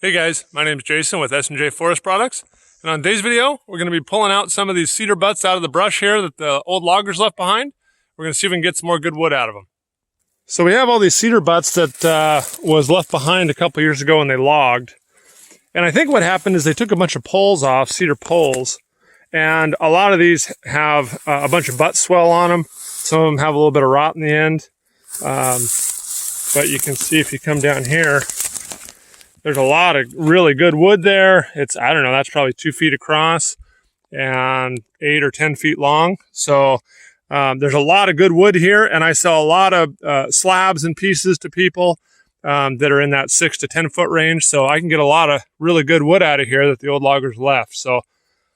Hey guys, my name is Jason with S&J Forest Products, and on today's video we're going to be pulling out some of these cedar butts out of the brush here that the old loggers left behind. We're going to see if we can get some more good wood out of them. So we have all these cedar butts that was left behind a couple years ago when they logged, and I think what happened is they took a bunch of poles off, cedar poles, and a lot of these have a bunch of butt swell on them. Some of them have a little bit of rot in the end, but you can see if you come down here, there's a lot of really good wood there. It's, I don't know, that's probably 2 feet across and 8 or 10 feet long. So there's a lot of good wood here, and I sell a lot of slabs and pieces to people that are in that 6 to 10 foot range. So I can get a lot of really good wood out of here that the old loggers left. So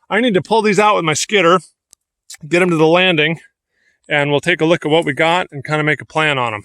I need to pull these out with my skidder, get them to the landing, and we'll take a look at what we got and kind of make a plan on them.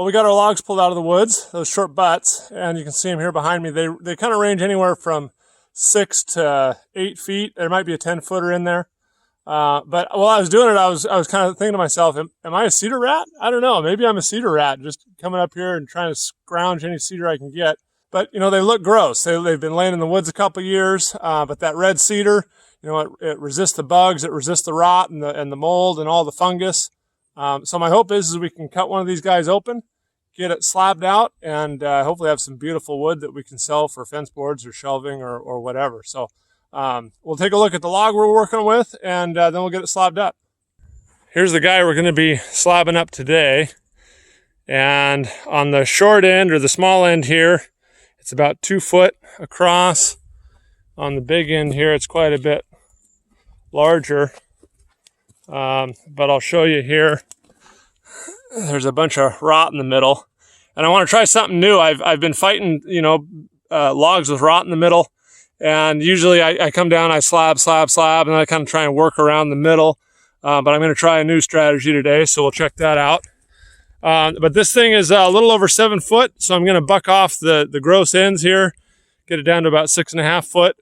Well, we got our logs pulled out of the woods, those short butts, and you can see them here behind me. They kind of range anywhere from 6 to 8 feet. There might be a 10-footer in there. But while I was doing it, I was kind of thinking to myself, am I a cedar rat? I don't know. Maybe I'm a cedar rat, just coming up here and trying to scrounge any cedar I can get. But, you know, they look gross. They've been laying in the woods a couple years. But that red cedar, you know, it resists the bugs, it resists the rot and the mold and all the fungus. So my hope is we can cut one of these guys open, get it slabbed out, and hopefully have some beautiful wood that we can sell for fence boards or shelving or whatever. So we'll take a look at the log we're working with, and then we'll get it slabbed up. Here's the guy we're going to be slabbing up today. And on the short end, or the small end here, it's about 2 foot across. On the big end here, it's quite a bit larger. But I'll show you here. There's a bunch of rot in the middle, and I want to try something new. I've been fighting, you know, logs with rot in the middle, and usually I come down, I slab, and I kind of try and work around the middle. But I'm going to try a new strategy today, so we'll check that out. But this thing is a little over 7 foot, so I'm going to buck off the gross ends here, get it down to about 6.5 foot.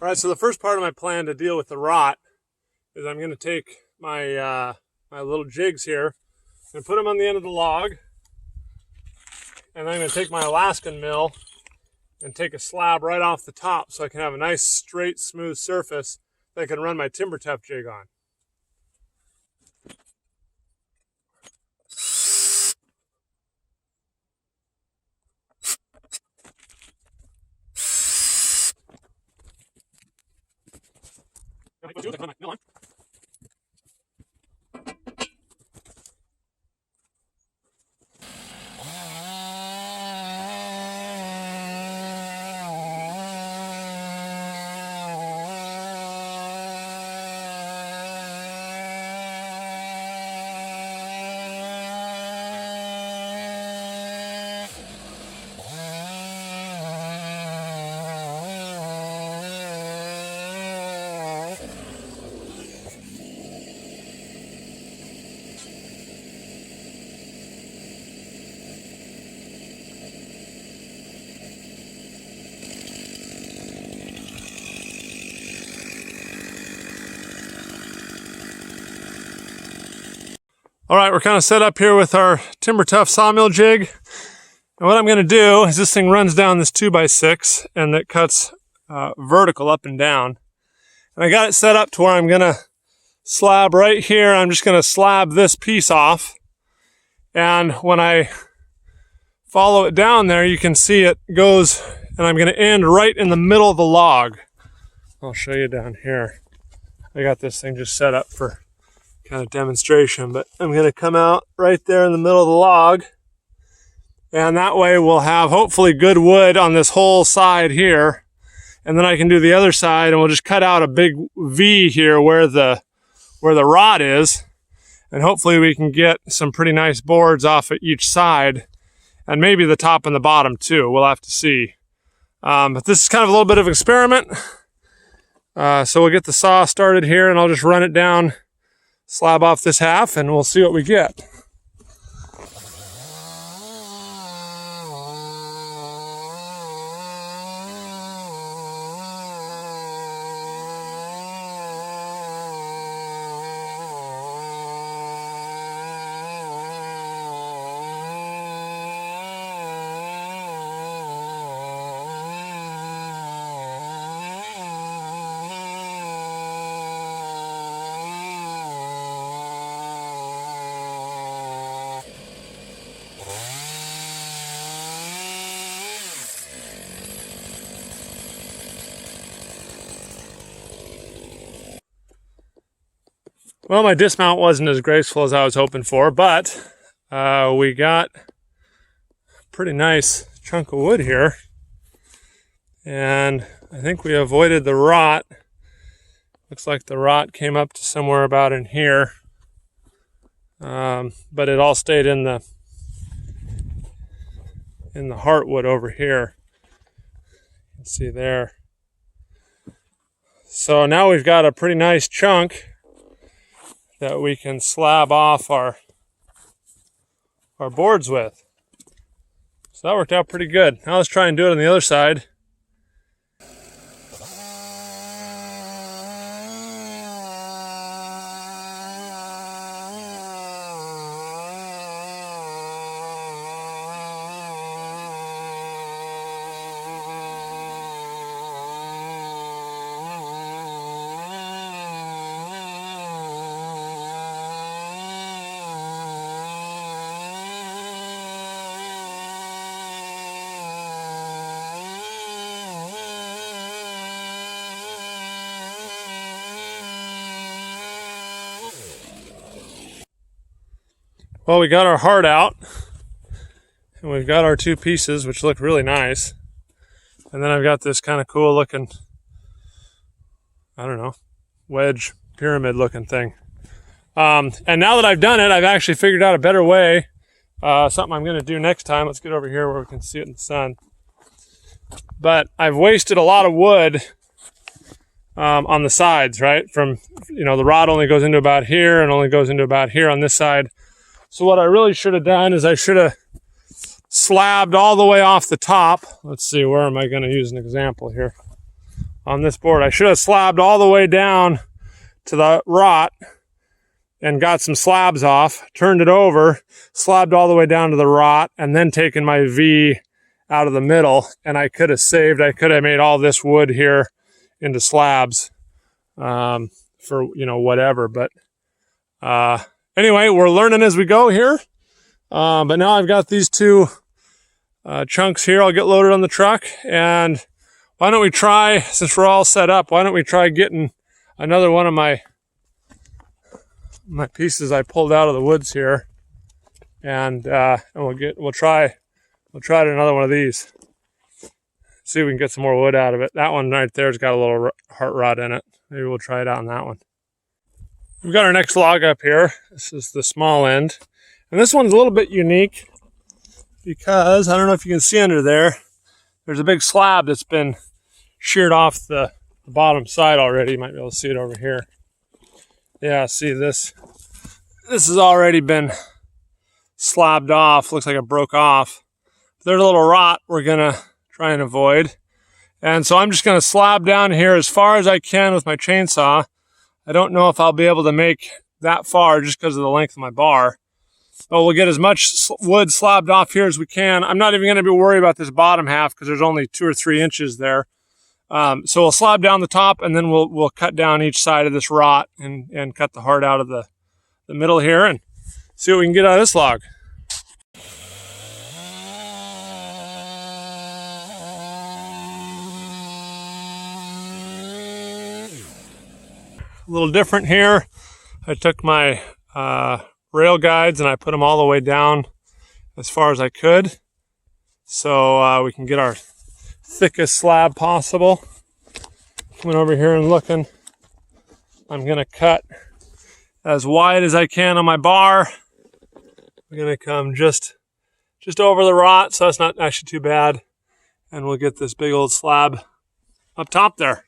All right, so the first part of my plan to deal with the rot is I'm going to take my my little jigs here and put them on the end of the log, and then I'm going to take my Alaskan mill and take a slab right off the top so I can have a nice straight smooth surface that I can run my timber tough jig on. All right, we're kind of set up here with our Timber Tough sawmill jig. And what I'm going to do is this thing runs down this 2x6 and it cuts vertical up and down. And I got it set up to where I'm going to slab right here. I'm just going to slab this piece off. And when I follow it down there, you can see it goes, and I'm going to end right in the middle of the log. I'll show you down here. I got this thing just set up for kind of demonstration, but I'm going to come out right there in the middle of the log, and that way we'll have hopefully good wood on this whole side here, and then I can do the other side and we'll just cut out a big V here where the rod is, and hopefully we can get some pretty nice boards off at each side, and maybe the top and the bottom too. We'll have to see. But this is kind of a little bit of an experiment. So we'll get the saw started here, and I'll just run it down, slab off this half, and we'll see what we get. Well, my dismount wasn't as graceful as I was hoping for, but we got a pretty nice chunk of wood here. And I think we avoided the rot. Looks like the rot came up to somewhere about in here. But it all stayed in the heartwood over here. You can see there. So now we've got a pretty nice chunk that we can slab off our boards with. So that worked out pretty good. Now let's try and do it on the other side. Well, we got our heart out, and we've got our two pieces, which look really nice. And then I've got this kind of cool looking, I don't know, wedge pyramid looking thing. And now that I've done it, I've actually figured out a better way. Something I'm going to do next time. Let's get over here where we can see it in the sun. But I've wasted a lot of wood on the sides, right? From, the rod only goes into about here and only goes into about here on this side. So what I really should have done is I should have slabbed all the way off the top. Let's see, where am I going to use an example here? On this board, I should have slabbed all the way down to the rot and got some slabs off, turned it over, slabbed all the way down to the rot, and then taken my V out of the middle, and I could have made all this wood here into slabs for, whatever. But anyway, we're learning as we go here. But now I've got these two chunks here. I'll get loaded on the truck. And why don't we try, since we're all set up, why don't we try getting another one of my pieces I pulled out of the woods here. And we'll try another one of these. See if we can get some more wood out of it. That one right there's got a little heart rod in it. Maybe we'll try it out on that one. We've got our next log up here. This is the small end. And this one's a little bit unique because, I don't know if you can see under there, there's a big slab that's been sheared off the bottom side already. You might be able to see it over here. Yeah, see this? This has already been slabbed off. Looks like it broke off. There's a little rot we're gonna try and avoid. And so I'm just gonna slab down here as far as I can with my chainsaw. I don't know if I'll be able to make that far just because of the length of my bar. But we'll get as much wood slabbed off here as we can. I'm not even going to be worried about this bottom half because there's only 2 or 3 inches there. So we'll slab down the top, and then we'll cut down each side of this rot and cut the heart out of the middle here and see what we can get out of this log. A little different here. I took my rail guides and I put them all the way down as far as I could so we can get our thickest slab possible. Coming over here and looking, I'm gonna cut as wide as I can on my bar. I'm gonna come just over the rot, so that's not actually too bad, and we'll get this big old slab up top there.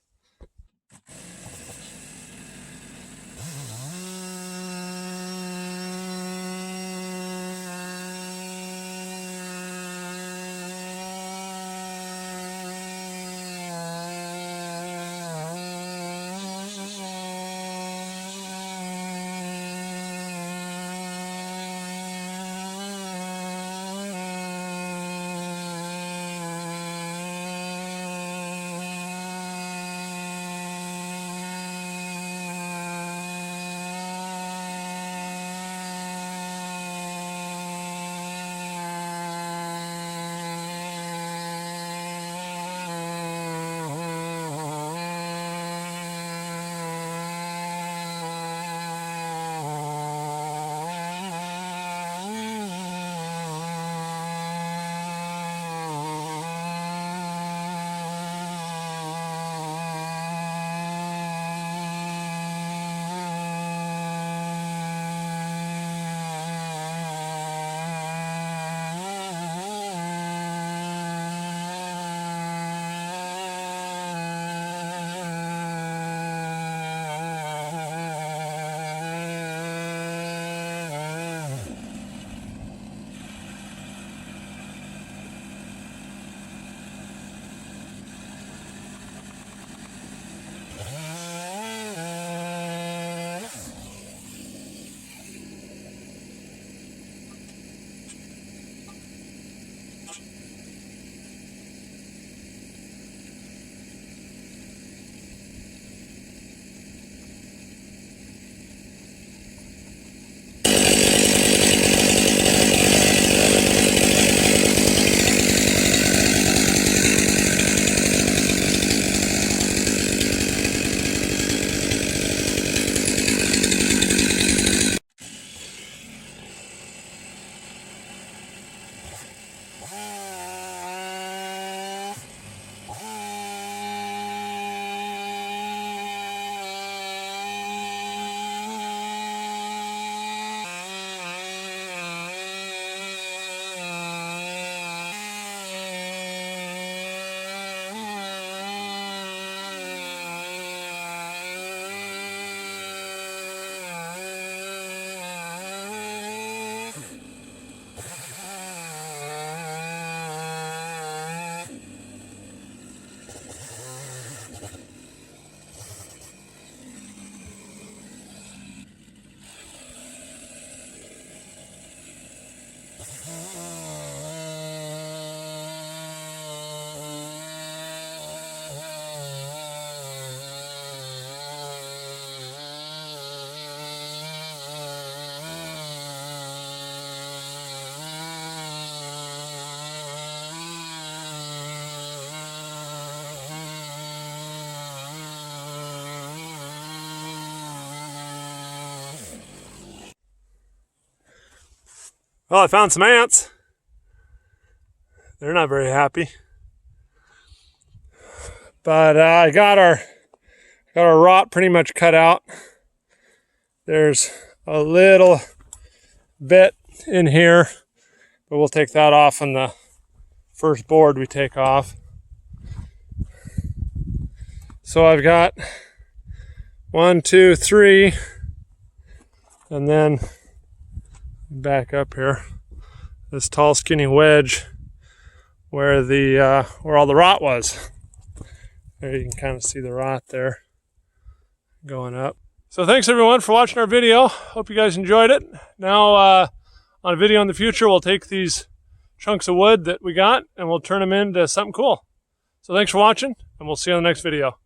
Well, I found some ants. They're not very happy. But I got our rot pretty much cut out. There's a little bit in here, but we'll take that off on the first board we take off. So I've got 1, 2, 3, and then back up here, this tall skinny wedge where all the rot was. There you can kind of see the rot there going up. So thanks everyone for watching our video. Hope you guys enjoyed it. Now on a video in the future, we'll take these chunks of wood that we got and we'll turn them into something cool. So thanks for watching, and we'll see you on the next video.